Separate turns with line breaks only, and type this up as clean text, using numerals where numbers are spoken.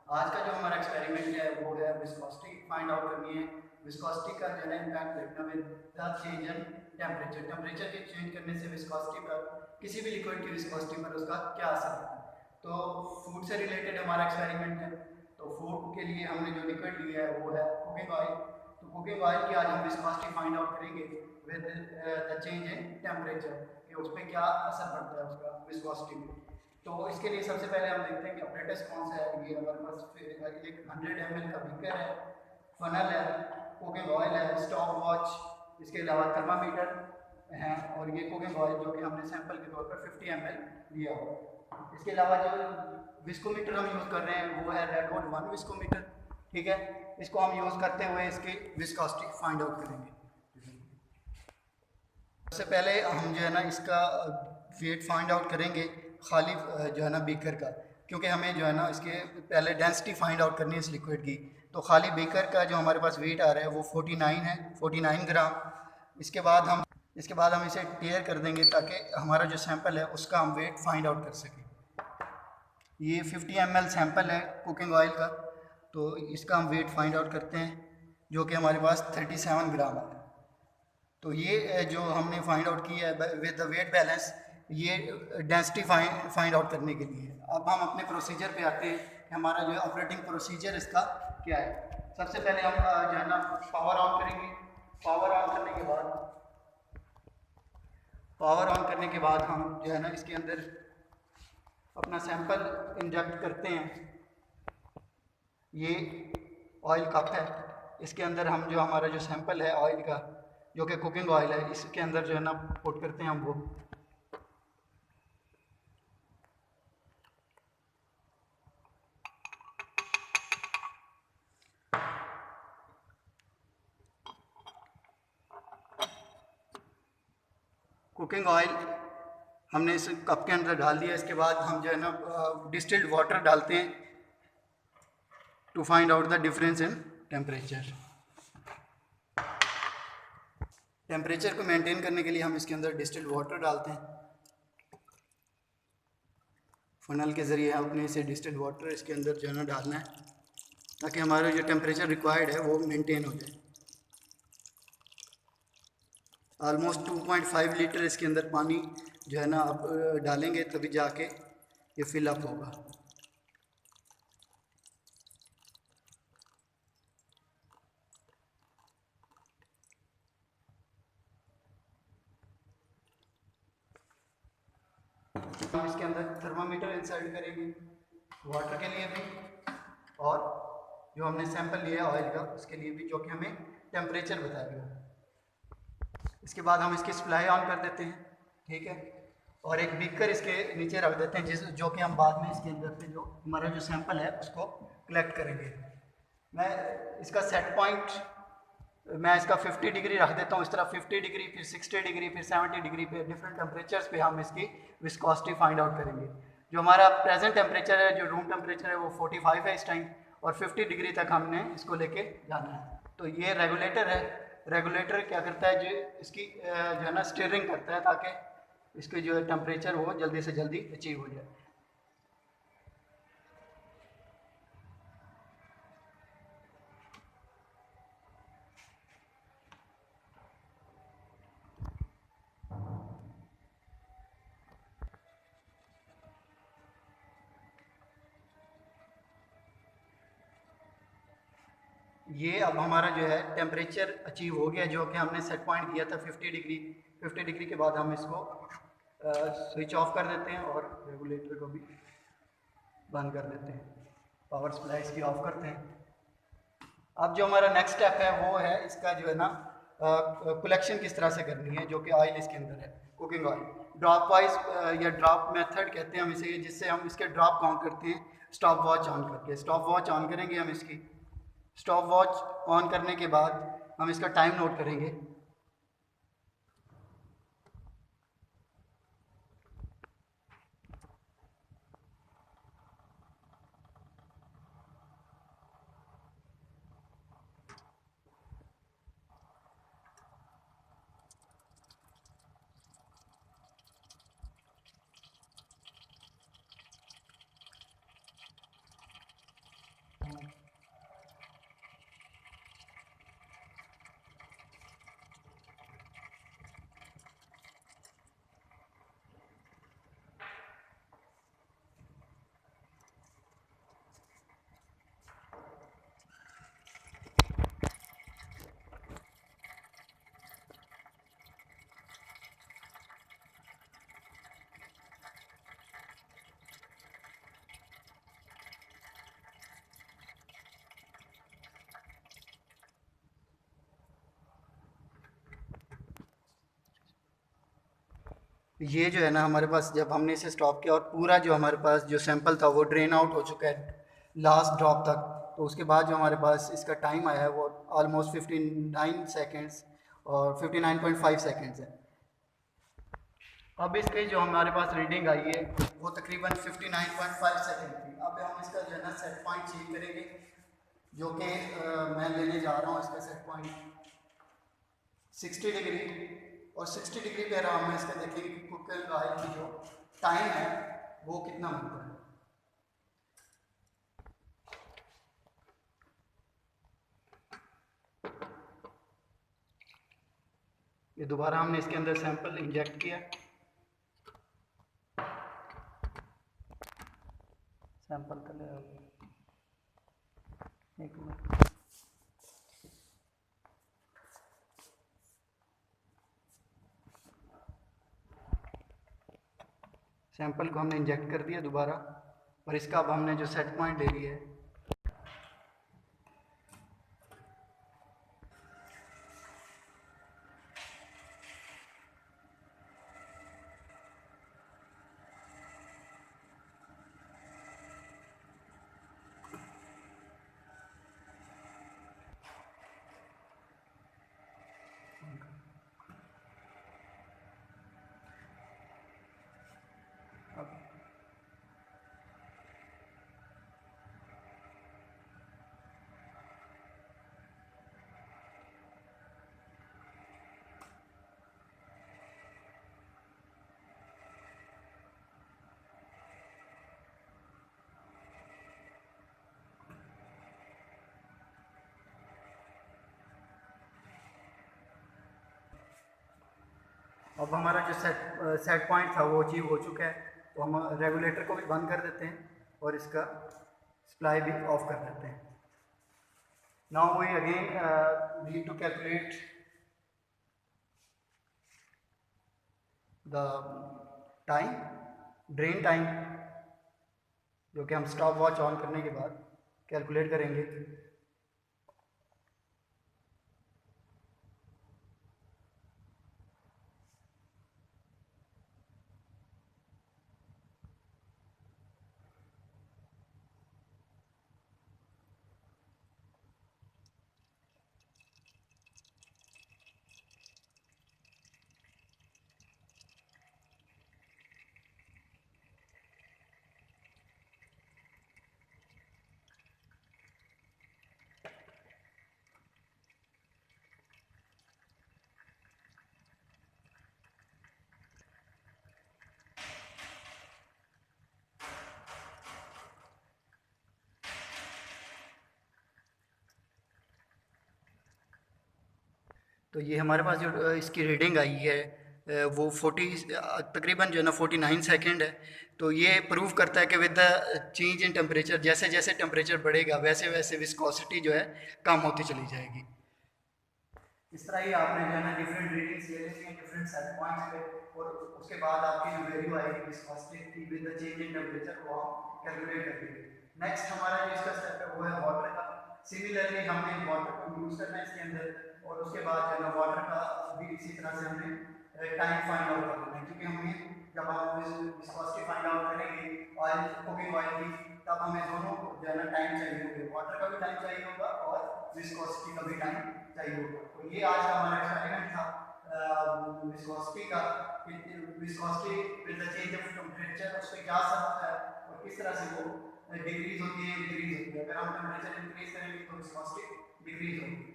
आज का जो हमारा एक्सपेरिमेंट है वो है विस्कोसिटी फाइंड आउट करनी है। विस्कोसिटी का जो है इम्पैक्ट देखना है the change in temperature. Temperature के चेंज करने से विस्कोसिटी पर, किसी भी लिक्विड की विस्कोसिटी पर उसका क्या असर होता है। तो फूड से रिलेटेड हमारा एक्सपेरिमेंट है। तो फूड के लिए हमने जो लिक्विड लिया है वो है कुकिंग ऑयल। तो कुकिंग ऑयल की आज हम विस्कोसिटी फाइंड आउट करेंगे with the change in temperature, कि उस पर क्या असर पड़ता है उसका विस्कोसिटी में। तो इसके लिए सबसे पहले हम देखते हैं कि अपरेटस कौन सा है। ये हमारे पास एक 100 ml का बीकर है, फनल है, कुकिंग ऑयल है, स्टॉप वॉच, इसके अलावा थर्मामीटर है, और ये कुकिंग ऑयल जो कि हमने सैंपल के तौर पर 50 ml लिया हो। इसके अलावा जो विस्कोमीटर हम यूज़ कर रहे हैं वो है रेडवुड 1 विस्कोमीटर। ठीक है, इसको हम यूज़ करते हुए इसकी विस्कोसिटी फाइंड आउट करेंगे। सबसे पहले हम जो है ना इसका वेट फाइंड आउट करेंगे खाली जो है ना बीकर का, क्योंकि हमें जो है ना इसके पहले डेंसिटी फाइंड आउट करनी है इस लिक्विड की। तो खाली बीकर का जो हमारे पास वेट आ रहा है वो 49 है, 49 ग्राम। इसके बाद हम इसे टेयर कर देंगे ताकि हमारा जो सैंपल है उसका हम वेट फाइंड आउट कर सकें। ये 50 ml सैंपल है कुकिंग ऑयल का, तो इसका हम वेट फाइंड आउट करते हैं जो कि हमारे पास 37 ग्राम है। तो ये जो हमने फाइंड आउट किया है विद द वेट बैलेंस, ये डेंसिटी फाइंड आउट करने के लिए। अब हम अपने प्रोसीजर पे आते हैं कि हमारा जो ऑपरेटिंग प्रोसीजर इसका क्या है। सबसे पहले हम जो है ना पावर ऑन करेंगे। पावर ऑन करने के बाद हम जो है ना इसके अंदर अपना सैंपल इंजेक्ट करते हैं। ये ऑयल कप है, इसके अंदर हम जो हमारा जो सैंपल है ऑयल का जो कि कुकिंग ऑयल है इसके अंदर जो है ना पुट करते हैं हम वो। कुकिंग ऑयल हमने इस कप के अंदर डाल दिया। इसके बाद हम जो है ना डिस्टिल्ड वाटर डालते हैं to find out the difference in temperature. Temperature को मेंटेन करने के लिए हम इसके अंदर डिस्टिल्ड वाटर डालते हैं। फनल के ज़रिए अपने इसे डिस्टिल्ड वाटर इसके अंदर जो है ना डालना है ताकि हमारा जो टेम्परेचर रिक्वायर्ड है वो मेंटेन हो जाए। ऑलमोस्ट 2.5 लीटर इसके अंदर पानी जो है ना आप डालेंगे तभी जाके ये फिल अप होगा। हम इसके अंदर थर्मामीटर इंसर्ट करेंगे वाटर के लिए भी, और जो हमने सैंपल लिया है ऑयल का उसके लिए भी, जो कि हमें टेम्परेचर बताएगा। इसके बाद हम इसकी सप्लाई ऑन कर देते हैं। ठीक है, और एक बीकर इसके नीचे रख देते हैं जो कि हम बाद में इसके अंदर से जो हमारा जो सैंपल है उसको कलेक्ट करेंगे। मैं इसका सेट पॉइंट मैं इसका 50 डिग्री रख देता हूँ। इस तरह 50 डिग्री, फिर 60 डिग्री, फिर 70 डिग्री पे डिफरेंट टेम्परेचर्स पे हम इसकी विस्कोसिटी फाइंड आउट करेंगे। जो हमारा प्रेजेंट टेम्परेचर है, जो रूम टेम्परेचर है वो 45 है इस टाइम, और 50 डिग्री तक हमने इसको लेके जाना है। तो ये रेगुलेटर है। रेगुलेटर क्या करता है, जो इसकी जो है ना स्टीयरिंग करता है ताकि इसके जो टेम्परेचर वो जल्दी से जल्दी अचीव हो जाए। ये अब हमारा जो है टेम्परेचर अचीव हो गया जो कि हमने सेट पॉइंट दिया था 50 डिग्री। 50 डिग्री के बाद हम इसको स्विच ऑफ कर देते हैं और रेगुलेटर को भी बंद कर देते हैं, पावर सप्लाई इसकी ऑफ करते हैं। अब जो हमारा नेक्स्ट स्टेप है वो है इसका जो है ना कलेक्शन किस तरह से करनी है, जो कि ऑयल इसके अंदर है कुकिंग ऑयल। ड्रॉप वाइज या ड्रॉप मेथड कहते हैं हम इसे, जिससे हम इसके ड्रॉप काउंट करते हैं स्टॉप वॉच ऑन करके। स्टॉप वॉच ऑन करेंगे हम इसकी। स्टॉप वॉच ऑन करने के बाद हम इसका टाइम नोट करेंगे। ये जो है ना हमारे पास, जब हमने इसे स्टॉप किया और पूरा जो हमारे पास जो सैंपल था वो ड्रेन आउट हो चुका है लास्ट ड्रॉप तक, तो उसके बाद जो हमारे पास इसका टाइम आया है वो ऑलमोस्ट 59 सेकेंड्स और 59.5 सेकेंड्स है। अब इसके जो हमारे पास रीडिंग आई है वो तकरीबन 59.5 सेकेंड थी। अब हम इसका जो है ना सेट पॉइंट चेंज करेंगे, जो कि मैं लेने जा रहा हूँ इसका सेट पॉइंट 60 डिग्री। और 60 डिग्री पे आराम में इसका देखेंगे कि कुकिंग ऑयल की जो टाइम है वो कितना बनता है। ये दोबारा हमने इसके अंदर सैंपल इंजेक्ट किया, सैंपल तले एक मिनट। सैंपल को हमने इंजेक्ट कर दिया दोबारा, और इसका अब हमने जो सेट पॉइंट ले लिया है अब हमारा जो सेट पॉइंट था वो अचीव हो चुका है, तो हम रेगुलेटर को भी बंद कर देते हैं और इसका सप्लाई भी ऑफ कर देते हैं। Now we again need to calculate the time, drain time, जो कि हम स्टॉप वॉच ऑन करने के बाद कैलकुलेट करेंगे। तो ये हमारे पास जो इसकी रीडिंग आई है वो 40 तकरीबन जो है ना 49 सेकंड है। तो ये प्रूव करता है कि with the change in temperature, जैसे जैसे टेम्परेचर बढ़ेगा वैसे वैसे विस्कोसिटी जो है कम होती चली जाएगी। इस तरह ही आपने जो है ना डिफरेंट रीडिंग्स ले लेनी है डिफरेंट सेट पॉइंट्स पे, और उसके बाद आपकी जो वैल्यू आएगी विस्कोसिटी की with the change in temperature को हम कैलकुलेट करेंगे। नेक्स्ट हमारा जो इसका स्टेप है वो है वाटर का। सिमिलरली हमने वाटर को यूज करना है इसके अंदर, और उसके बाद जो है ना वाटर का भी इसी तरह से हमने टाइम फाइंड आउट करना है, क्योंकि हमें जब हम विस्कोसिटी फाइंड आउट करेंगे ऑयल कुकिंग ऑयल की, तब हमें दोनों जो है ना टाइम चाहिए होगा, वाटर का भी टाइम चाहिए होगा और विस्कोसिटी का भी टाइम चाहिए होगा। तो ये आज का हमारा एक्सपेरिमेंट था विस्कोसिटी का, viscosity with the change of temperature उस पर क्या असर होता है और किस तरह से वो डिक्रीज होती है इंक्रीज होती है। अगर हम टेम्परेचर इंक्रीज करेंगे तो विस्कोसिटी डिक्रीज होगी।